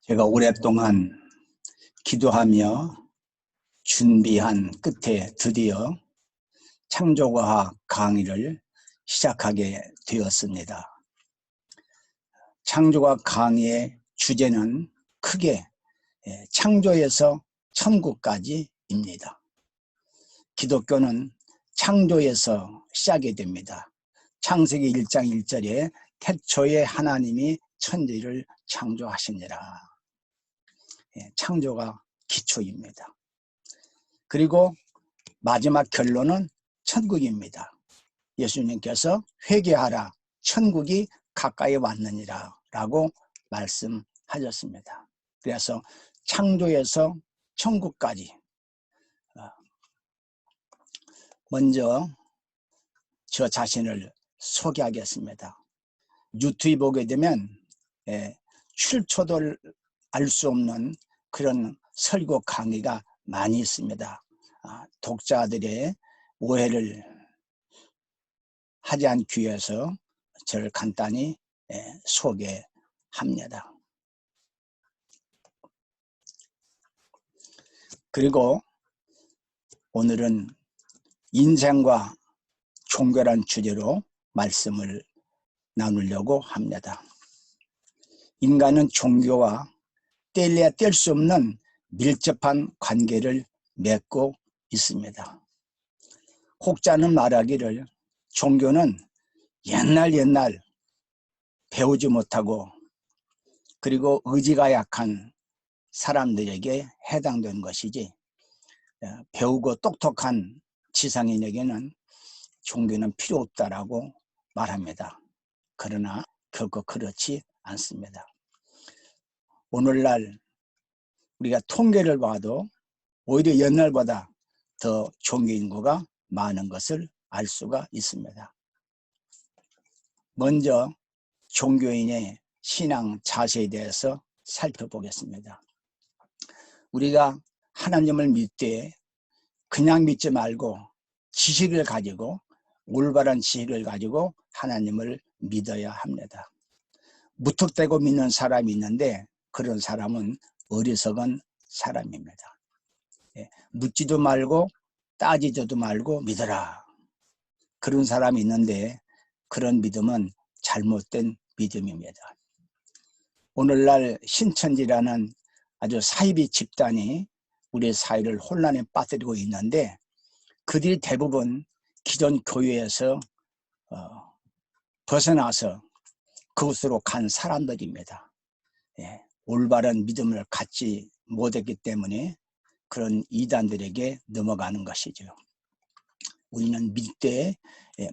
제가 오랫동안 기도하며 준비한 끝에 드디어 창조과학 강의를 시작하게 되었습니다. 창조과학 강의의 주제는 크게 창조에서 천국까지입니다. 기독교는 창조에서 시작이 됩니다. 창세기 1장 1절에 태초에 하나님이 천지를 창조하시니라. 창조가 기초입니다. 그리고 마지막 결론은 천국입니다. 예수님께서 회개하라, 천국이 가까이 왔느니라 라고 말씀하셨습니다. 그래서 창조에서 천국까지, 먼저 저 자신을 소개하겠습니다. 유튜브에 보게 되면 출처도 알 수 없는 그런 설교 강의가 많이 있습니다. 독자들의 오해를 하지 않기 위해서 저를 간단히 소개합니다. 그리고 오늘은 인생과 종교란 주제로 말씀을 나누려고 합니다. 인간은 종교와 뗄래야 뗄 수 없는 밀접한 관계를 맺고 있습니다. 혹자는 말하기를 종교는 옛날 배우지 못하고 그리고 의지가 약한 사람들에게 해당된 것이지 배우고 똑똑한 지상인에게는 종교는 필요 없다라고 말합니다. 그러나 결코 그렇지 않습니다. 오늘날 우리가 통계를 봐도 오히려 옛날보다 더 종교 인구가 많은 것을 알 수가 있습니다. 먼저 종교인의 신앙 자세에 대해서 살펴보겠습니다. 우리가 하나님을 믿되 그냥 믿지 말고 지식을 가지고 올바른 지식을 가지고 하나님을 믿어야 합니다. 무턱대고 믿는 사람이 있는데 그런 사람은 어리석은 사람입니다. 묻지도 말고 따지지도 말고 믿어라. 그런 사람이 있는데 그런 믿음은 잘못된 믿음입니다. 오늘날 신천지라는 아주 사이비 집단이 우리 사회를 혼란에 빠뜨리고 있는데 그들이 대부분 기존 교회에서 벗어나서 그곳으로 간 사람들입니다. 올바른 믿음을 갖지 못했기 때문에 그런 이단들에게 넘어가는 것이죠. 우리는 믿되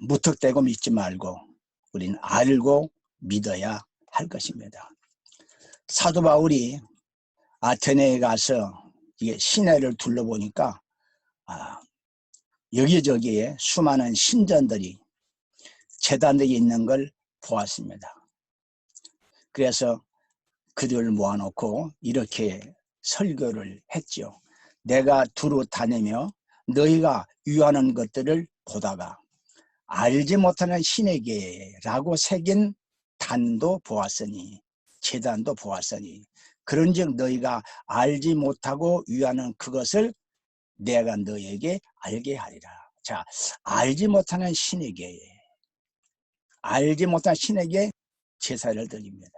무턱대고 믿지 말고 우리는 알고 믿어야 할 것입니다. 사도 바울이 아테네에 가서 시내를 둘러보니까 여기저기에 수많은 신전들이 제단들이 있는 걸 보았습니다. 그래서 그들을 모아놓고 이렇게 설교를 했죠. 내가 두루 다니며 너희가 유하는 것들을 보다가 알지 못하는 신에게라고 새긴 단도 보았으니 제단도 보았으니 그런즉 너희가 알지 못하고 유하는 그것을 내가 너희에게 알게 하리라. 자, 알지 못하는 신에게 제사를 드립니다.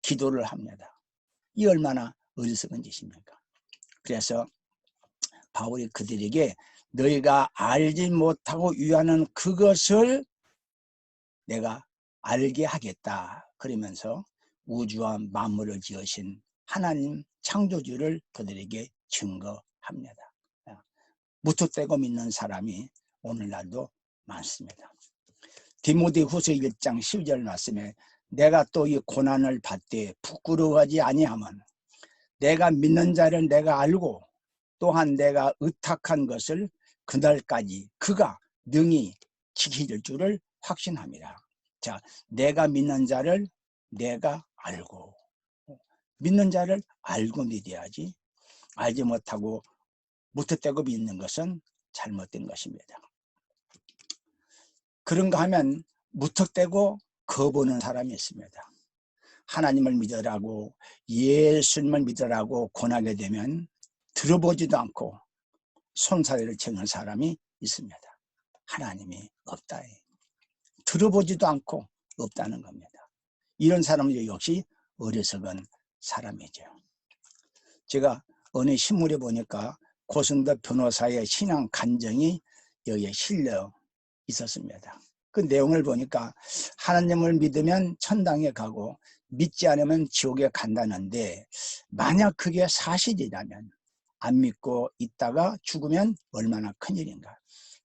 기도를 합니다. 이 얼마나 어리석은 짓입니까? 그래서 바울이 그들에게 너희가 알지 못하고 유하는 그것을 내가 알게 하겠다. 그러면서 우주와 만물을 지으신 하나님 창조주를 그들에게 증거합니다. 무턱대고 믿는 사람이 오늘날도 많습니다. 디모데후서 1장 12절 말씀에 내가 또 이 고난을 받되 부끄러워하지 아니하면 내가 믿는 자를 내가 알고 또한 내가 의탁한 것을 그날까지 그가 능히 지킬 줄을 확신함이라. 자, 내가 믿는 자를 내가 알고, 믿는 자를 알고 믿어야지 알지 못하고 무턱대고 믿는 것은 잘못된 것입니다. 그런가 하면 무턱대고 거부하는 사람이 있습니다. 하나님을 믿으라고 예수님을 믿으라고 권하게 되면 들어보지도 않고 손사래를 치는 사람이 있습니다. 하나님이 없다. 들어보지도 않고 없다는 겁니다. 이런 사람은 역시 어리석은 사람이죠. 제가 어느 신문에 보니까 고승덕 변호사의 신앙 간증이 여기에 실려 있었습니다. 그 내용을 보니까 하나님을 믿으면 천당에 가고 믿지 않으면 지옥에 간다는데, 만약 그게 사실이라면 안 믿고 있다가 죽으면 얼마나 큰일인가.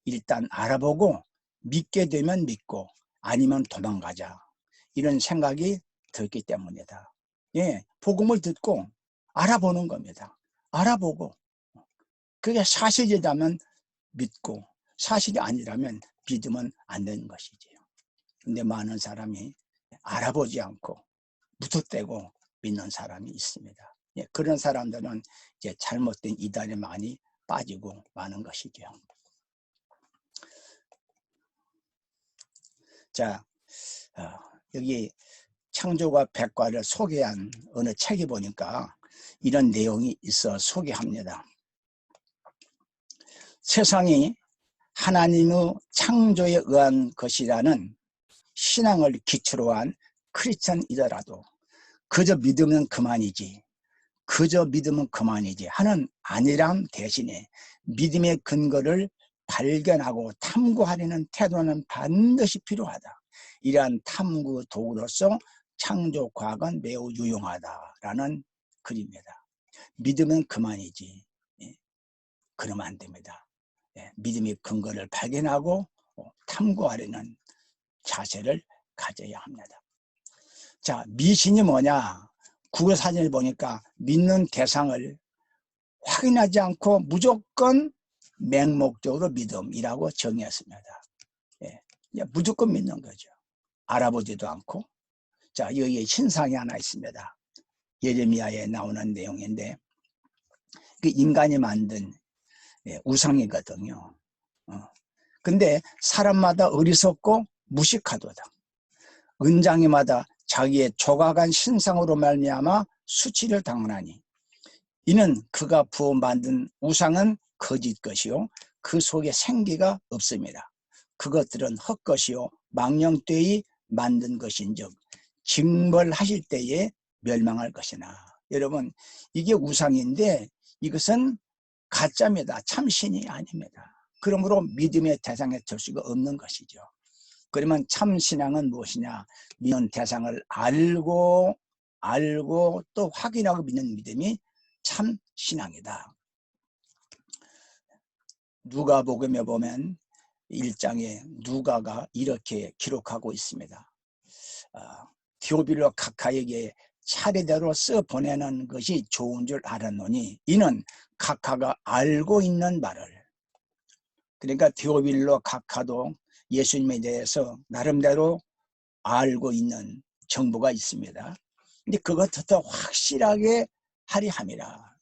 일단 알아보고 믿게 되면 믿고 아니면 도망가자, 이런 생각이 들기 때문이다. 예, 복음을 듣고 알아보는 겁니다. 알아보고 그게 사실이라면 믿고 사실이 아니라면 믿으면 안 되는 것이지요. 근데 많은 사람이 알아보지 않고 무턱대고 믿는 사람이 있습니다. 예, 그런 사람들은 이제 잘못된 이단에 많이 빠지고 마는 것이죠. 자, 여기 창조과 백과를 소개한 어느 책에 보니까 이런 내용이 있어 소개합니다. 세상이 하나님의 창조에 의한 것이라는 신앙을 기초로 한 크리스천이더라도 그저 믿으면 그만이지, 그저 믿으면 그만이지 하는 아니람 대신에 믿음의 근거를 발견하고 탐구하려는 태도는 반드시 필요하다. 이러한 탐구 도구로서 창조과학은 매우 유용하다라는 글입니다. 믿으면 그만이지, 그러면 안 됩니다. 믿음의 근거를 발견하고 탐구하려는 자세를 가져야 합니다. 자, 미신이 뭐냐? 국어사전을 보니까 믿는 대상을 확인하지 않고 무조건 맹목적으로 믿음이라고 정의했습니다. 무조건 믿는 거죠. 알아보지도 않고. 자, 여기에 신상이 하나 있습니다. 예레미야에 나오는 내용인데, 그 인간이 만든 우상이거든요. 근데 사람마다 어리석고 무식하도다. 은장이마다 자기의 조각한 신상으로 말미암아 수치를 당하나니 이는 그가 부어 만든 우상은 거짓 것이요 그 속에 생기가 없습니다. 그것들은 헛것이요 망령되이 만든 것인즉 징벌하실 때에 멸망할 것이나. 여러분, 이게 우상인데 이것은 가짜입니다. 참신이 아닙니다. 그러므로 믿음의 대상에 들 수가 없는 것이죠. 그러면 참신앙은 무엇이냐? 믿는 대상을 알고 또 확인하고 믿는 믿음이 참신앙이다. 누가복음에 보면 1장에 누가가 이렇게 기록하고 있습니다. 디오빌로 각하에게 차례대로 써보내는 것이 좋은 줄 알았노니 이는 각하가 알고 있는 바를. 그러니까 디오빌로 각하도 예수님에 대해서 나름대로 알고 있는 정보가 있습니다. 근데 그것도 더 확실하게 하리 함이라.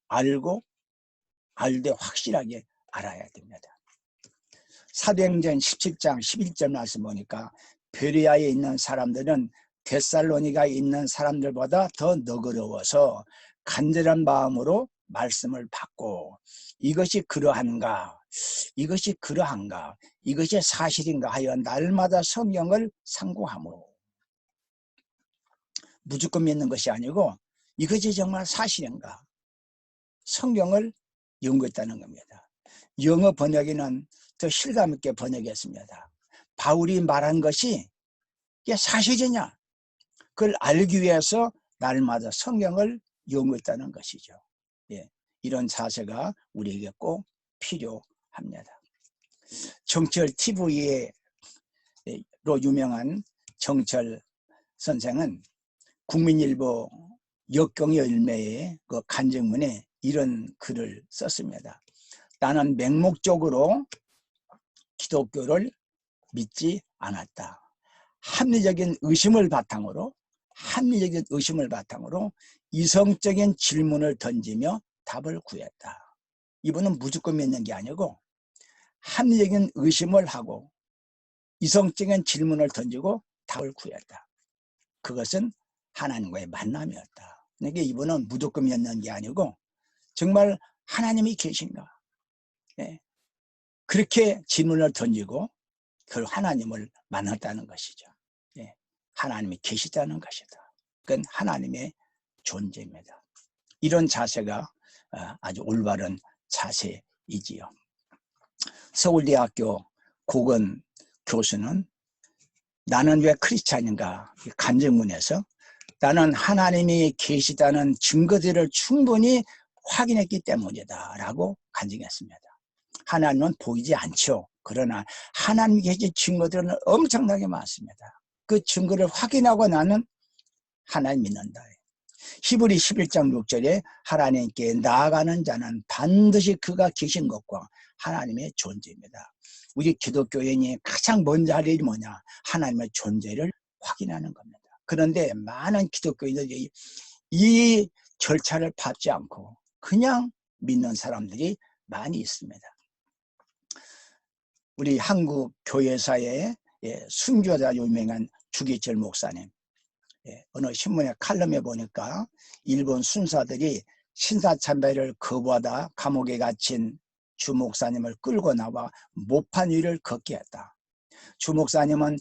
알되 확실하게 알아야 됩니다. 사도행전 17장 11절 말씀 보니까 베레아에 있는 사람들은 데살로니가에 있는 사람들보다 더 너그러워서 간절한 마음으로 말씀을 받고 이것이 그러한가, 이것이 사실인가 하여 날마다 성경을 상고하므로. 무조건 믿는 것이 아니고 이것이 정말 사실인가 성경을 연구했다는 겁니다. 영어 번역에는 더 실감 있게 번역했습니다. 바울이 말한 것이 이게 사실이냐, 그걸 알기 위해서 날마다 성경을 연구했다는 것이죠. 이런 자세가 우리에게 꼭 필요합니다. 정철 TV로 유명한 정철 선생은 국민일보 역경의 열매의 그 간증문에 이런 글을 썼습니다. 나는 맹목적으로 기독교를 믿지 않았다. 합리적인 의심을 바탕으로 이성적인 질문을 던지며 답을 구했다. 이분은 무조건 믿는 게 아니고 합리적인 의심을 하고 이성적인 질문을 던지고 답을 구했다. 그것은 하나님과의 만남이었다. 그러니까 이분은 무조건 였는 게 아니고 정말 하나님이 계신가? 예. 그렇게 질문을 던지고 그 하나님을 만났다는 것이죠. 예. 하나님이 계시다는 것이다. 그건 하나님의 존재입니다. 이런 자세가 아주 올바른 자세이지요. 서울대학교 고건 교수는 나는 왜 크리스찬인가 간증문에서 나는 하나님이 계시다는 증거들을 충분히 확인했기 때문이다 라고 간증했습니다. 하나님은 보이지 않죠. 그러나 하나님이 계신 증거들은 엄청나게 많습니다. 그 증거를 확인하고 나는 하나님 믿는다. 히브리 11장 6절에 하나님께 나아가는 자는 반드시 그가 계신 것과 하나님의 존재입니다. 우리 기독교인이 가장 먼저 할 일이 뭐냐? 하나님의 존재를 확인하는 겁니다. 그런데 많은 기독교인들이 이 절차를 밟지 않고 그냥 믿는 사람들이 많이 있습니다. 우리 한국 교회사의 순교자 유명한 주기철 목사님, 어느 신문의 칼럼에 보니까 일본 순사들이 신사참배를 거부하다 감옥에 갇힌 주 목사님을 끌고 나와 모판 위를 걷게 했다. 주 목사님은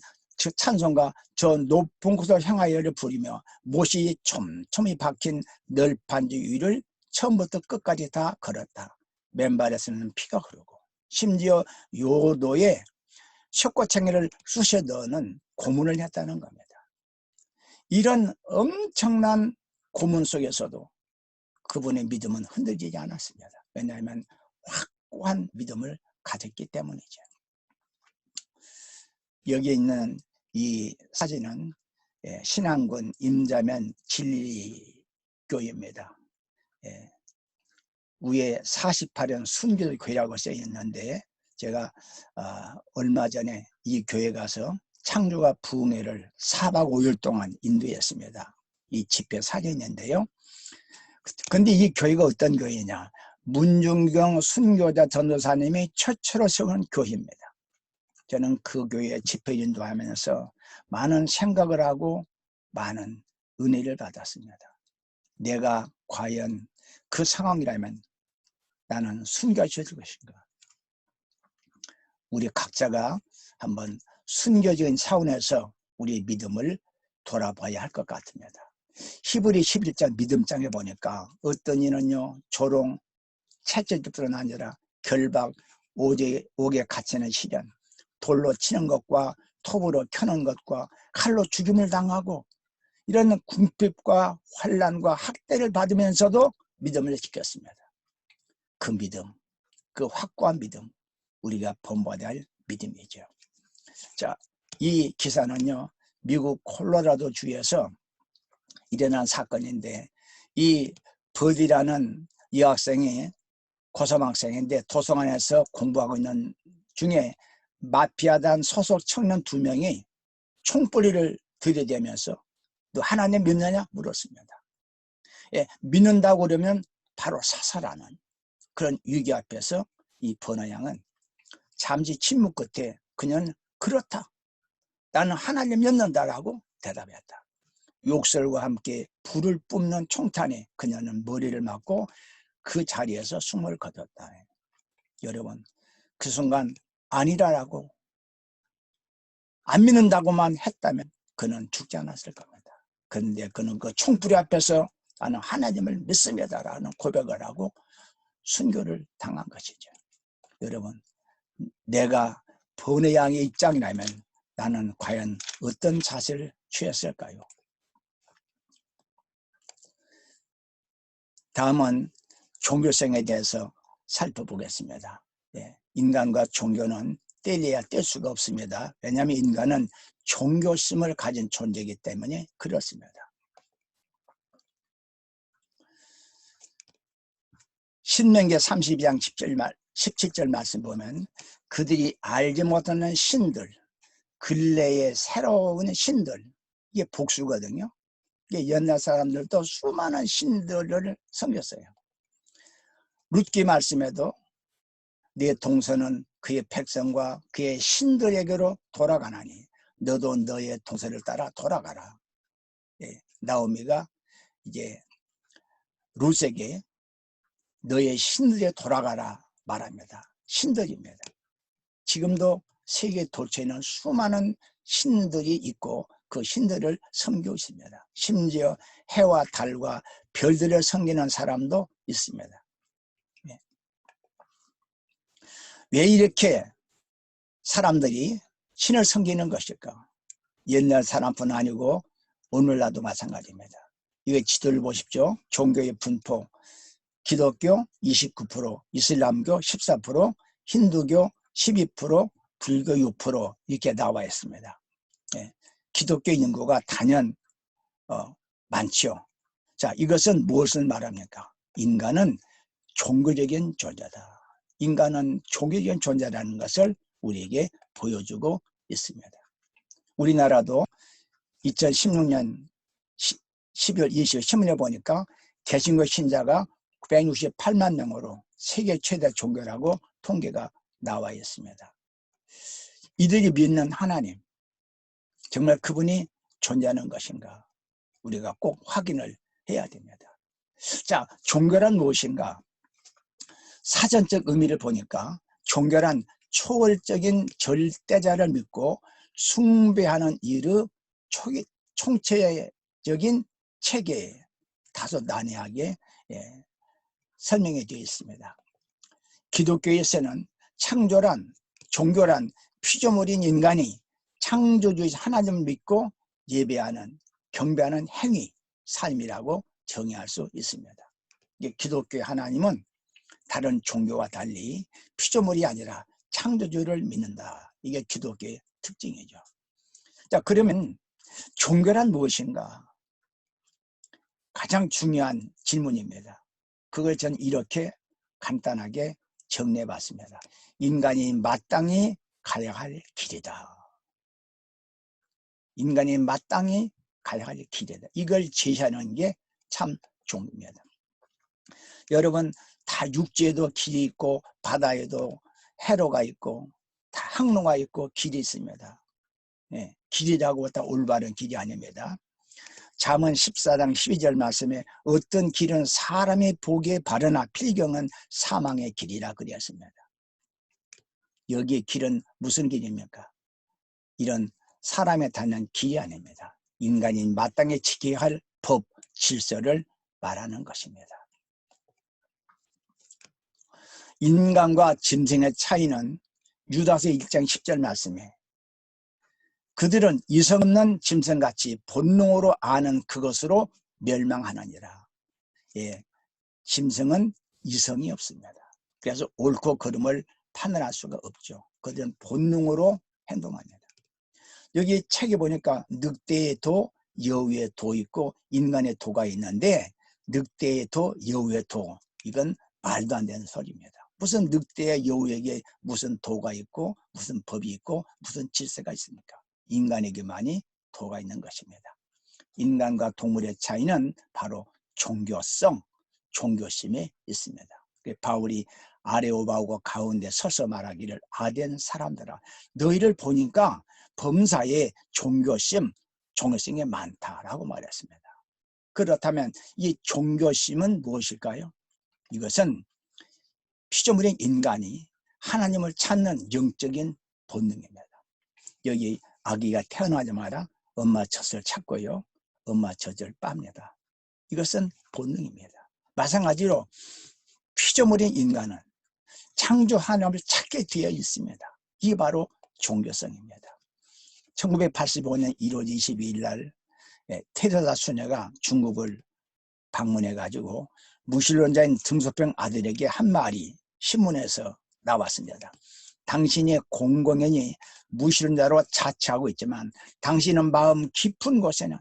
찬송가 저 높은 곳을 향하여를 부르며 못이 촘촘히 박힌 널판지 위를 처음부터 끝까지 다 걸었다. 맨발에서는 피가 흐르고 심지어 요도에 셔꼬챙이를 쑤셔 넣는 고문을 했다는 겁니다. 이런 엄청난 고문 속에서도 그분의 믿음은 흔들리지 않았습니다. 왜냐하면 확고한 믿음을 가졌기 때문이죠. 여기 있는 이 사진은 신안군 임자면 진리교회입니다. 위에 48년 순교교회라고 써 있는데 제가 얼마 전에 이 교회 가서 창조가 부흥회를 4박 5일 동안 인도했습니다. 이 집회 사진인데요. 근데 이 교회가 어떤 교회냐? 문중경 순교자 전도사님이 최초로 세운 교회입니다. 저는 그 교회 집회 인도하면서 많은 생각을 하고 많은 은혜를 받았습니다. 내가 과연 그 상황이라면 나는 순교할 것인가? 우리 각자가 한번 순교적인 차원에서 우리의 믿음을 돌아봐야 할 것 같습니다. 히브리 11장 믿음장에 보니까 어떤 이는요 조롱, 채찍뿐 아니라 결박, 옥에 갇히는 시련, 돌로 치는 것과 톱으로 켜는 것과 칼로 죽임을 당하고 이런 궁핍과 환난과 학대를 받으면서도 믿음을 지켰습니다. 그 믿음, 그 확고한 믿음, 우리가 본받아야 할 믿음이죠. 자, 이 기사는요 미국 콜로라도 주에서 일어난 사건인데 이 버디라는 여학생이 고3 학생인데 도서관에서 공부하고 있는 중에 마피아단 소속 청년 2명이 총뿌리를 들이대면서 너 하나님 믿느냐 물었습니다. 믿는다고 그러면 바로 사살하는 그런 위기 앞에서 이 버너 양은 잠시 침묵 끝에 그녀는 그렇다. 나는 하나님 믿는다라고 대답했다. 욕설과 함께 불을 뿜는 총탄에 그녀는 머리를 맞고 그 자리에서 숨을 거뒀다. 여러분 그 순간 아니라라고 안 믿는다고만 했다면 그는 죽지 않았을 겁니다. 그런데 그는 그 총불이 앞에서 나는 하나님을 믿습니다라는 고백을 하고 순교를 당한 것이죠. 여러분 내가 번의 양의 입장이라면 나는 과연 어떤 자세를 취했을까요? 다음은 종교성에 대해서 살펴보겠습니다. 인간과 종교는 떼려야 뗄 수가 없습니다. 왜냐하면 인간은 종교심을 가진 존재이기 때문에 그렇습니다. 신명기 32장 17절 말씀 보면 그들이 알지 못하는 신들, 근래의 새로운 신들, 이게 복수거든요. 이게 옛날 사람들도 수많은 신들을 섬겼어요. 룻기 말씀에도 네 동서는 그의 백성과 그의 신들에게로 돌아가나니 너도 너의 동서를 따라 돌아가라. 나오미가 이제 룻에게 너의 신들에 돌아가라 말합니다. 신들입니다. 지금도 세계 도처에는 수많은 신들이 있고 그 신들을 섬기고 있습니다. 심지어 해와 달과 별들을 섬기는 사람도 있습니다. 왜 이렇게 사람들이 신을 섬기는 것일까? 옛날 사람뿐 아니고 오늘날도 마찬가지입니다. 이게 지도를 보십시오. 종교의 분포. 기독교 29%, 이슬람교 14%, 힌두교 12%, 불교 6% 이렇게 나와 있습니다. 예, 기독교 인구가 단연 많죠. 자, 이것은 무엇을 말합니까? 인간은 종교적인 존재다. 인간은 종교적인 존재라는 것을 우리에게 보여주고 있습니다. 우리나라도 2016년 12월 20일 신문에 보니까 개신교 신자가 968만 명으로 세계 최대 종교라고 통계가 나와 있습니다. 이들이 믿는 하나님, 정말 그분이 존재하는 것인가? 우리가 꼭 확인을 해야 됩니다. 자, 종교란 무엇인가? 사전적 의미를 보니까 종교란 초월적인 절대자를 믿고 숭배하는 일의 총체적인 체계에 다소 난해하게 설명해 되어 있습니다. 기독교에서는 창조란, 종교란 피조물인 인간이 창조주의 하나님을 믿고 예배하는, 경배하는 행위, 삶이라고 정의할 수 있습니다. 기독교의 하나님은 다른 종교와 달리 피조물이 아니라 창조주를 믿는다. 이게 기독교의 특징이죠. 자, 그러면 종교란 무엇인가? 가장 중요한 질문입니다. 그걸 전 이렇게 간단하게 정리해 봤습니다. 인간이 마땅히 가야 할 길이다. 인간이 마땅히 가야 할 길이다. 이걸 제시하는 게 참 종교입니다. 여러분, 다 육지에도 길이 있고 바다에도 해로가 있고 다 항로가 있고 길이 있습니다. 네, 길이라고 다 올바른 길이 아닙니다. 잠언 14장 12절 말씀에 어떤 길은 사람이 보기에 바르나 필경은 사망의 길이라 그랬습니다. 여기에 길은 무슨 길입니까? 이런 사람에 닿는 길이 아닙니다. 인간이 마땅히 지켜야 할 법, 질서를 말하는 것입니다. 인간과 짐승의 차이는 유다서 1장 10절 말씀에 그들은 이성 없는 짐승같이 본능으로 아는 그것으로 멸망하느니라. 예, 짐승은 이성이 없습니다. 그래서 옳고 그름을 판단할 수가 없죠. 그들은 본능으로 행동합니다. 여기 책에 보니까 늑대의 도, 여우의 도 있고 인간의 도가 있는데 늑대의 도, 여우의 도, 이건 말도 안 되는 소리입니다. 무슨 늑대의 여우에게 무슨 도가 있고 무슨 법이 있고 무슨 질서가 있습니까? 인간에게만이 도가 있는 것입니다. 인간과 동물의 차이는 바로 종교성, 종교심에 있습니다. 바울이 아레오바오고 가운데 서서 말하기를 아덴 사람들아 너희를 보니까 범사에 종교심, 종교성이 많다라고 말했습니다. 그렇다면 이 종교심은 무엇일까요? 이것은 피조물인 인간이 하나님을 찾는 영적인 본능입니다. 여기 아기가 태어나자마자 엄마 젖을 찾고요. 엄마 젖을 빱니다. 이것은 본능입니다. 마찬가지로 피조물인 인간은 창조 하나님을 찾게 되어 있습니다. 이게 바로 종교성입니다. 1985년 1월 22일 날 테레사 수녀가 중국을 방문해가지고 무신론자인 등소평 아들에게 한 말이 신문에서 나왔습니다. 당신이 공공연히 무신론자로 자처하고 있지만 당신은 마음 깊은 곳에는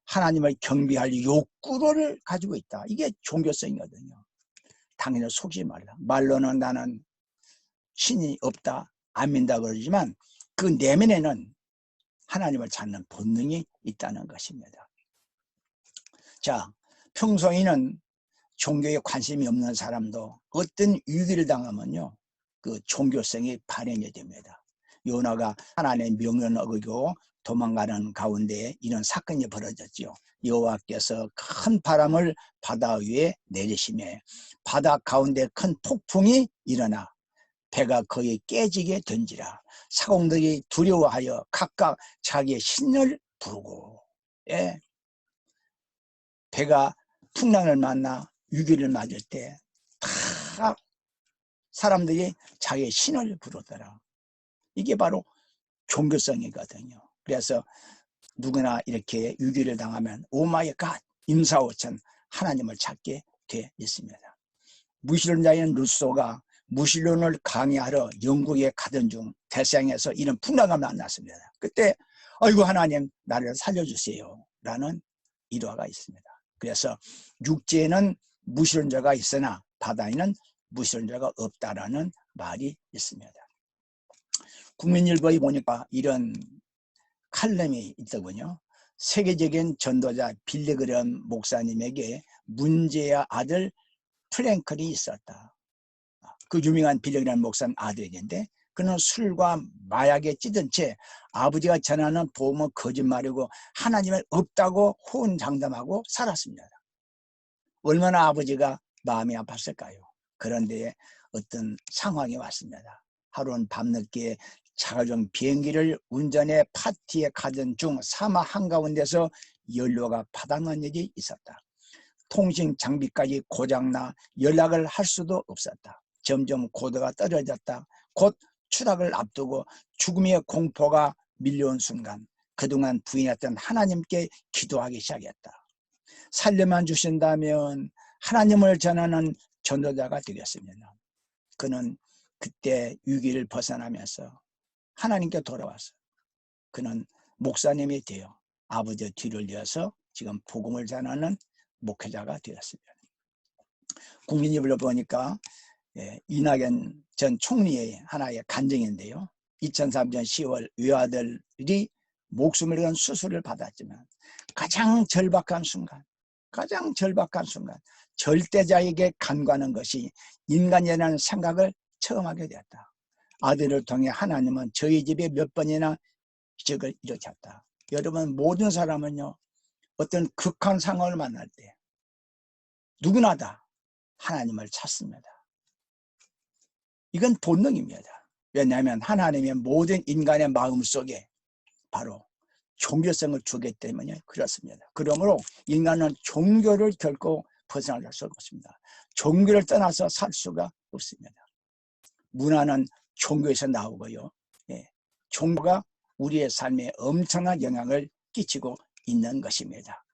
하나님을 경배할 욕구를 가지고 있다. 이게 종교성이거든요. 당연히 속지 말라. 말로는 나는 신이 없다, 안 믿는다 그러지만 그 내면에는 하나님을 찾는 본능이 있다는 것입니다. 자, 평소에는 종교에 관심이 없는 사람도 어떤 위기를 당하면요, 그 종교성이 발현이 됩니다. 요나가 하나님의 명령을 어기고 도망가는 가운데 이런 사건이 벌어졌죠. 여호와께서 큰 바람을 바다 위에 내리시매 바다 가운데 큰 폭풍이 일어나 배가 거의 깨지게 된지라. 사공들이 두려워하여 각각 자기의 신을 부르고, 예, 배가 풍랑을 만나 위기를 맞을 때 다 사람들이 자기의 신을 부르더라. 이게 바로 종교성이거든요. 그래서 누구나 이렇게 위기를 당하면 오마이 갓 임사오천 하나님을 찾게 돼 있습니다. 무신론자인 루소가 무신론을 강의하러 영국에 가던 중 대서양에서 이런 풍랑을 만났습니다. 그때 아이고 하나님 나를 살려주세요 라는 일화가 있습니다. 그래서 육지에는 무신론자가 있으나 바다에는 무신론자가 없다라는 말이 있습니다. 국민일보에 보니까 이런 칼럼이 있더군요. 세계적인 전도자 빌리그램 목사님에게 문제의 아들 프랭클이 있었다. 그 유명한 빌리그램 목사님 아들인데 그는 술과 마약에 찌든 채 아버지가 전하는 복음은 거짓말이고 하나님은 없다고 호언장담하고 살았습니다. 얼마나 아버지가 마음이 아팠을까요? 그런데 어떤 상황이 왔습니다. 하루는 밤늦게 자가용 비행기를 운전해 파티에 가던 중 사막 한가운데서 연료가 바닥난 일이 있었다. 통신 장비까지 고장나 연락을 할 수도 없었다. 점점 고도가 떨어졌다. 곧 추락을 앞두고 죽음의 공포가 밀려온 순간 그동안 부인했던 하나님께 기도하기 시작했다. 살려만 주신다면 하나님을 전하는 전도자가 되겠습니다. 그는 그때 위기를 벗어나면서 하나님께 돌아왔어요. 그는 목사님이 되어 아버지의 뒤를 이어서 지금 복음을 전하는 목회자가 되었습니다. 국민일보를 보니까 이낙연 전 총리의 하나의 간증인데요. 2003년 10월 외아들이 목숨을 건 수술을 받았지만 가장 절박한 순간 절대자에게 간과하는 것이 인간이라는 생각을 처음 하게 되었다. 아들을 통해 하나님은 저희 집에 몇 번이나 기적을 일으켰다. 여러분 모든 사람은요 어떤 극한 상황을 만날 때 누구나 다 하나님을 찾습니다. 이건 본능입니다. 왜냐하면 하나님의 모든 인간의 마음속에 바로 종교성을 주기 때문에 그렇습니다. 그러므로 인간은 종교를 결코 벗어날 수 없습니다. 종교를 떠나서 살 수가 없습니다. 문화는 종교에서 나오고요. 종교가 우리의 삶에 엄청난 영향을 끼치고 있는 것입니다.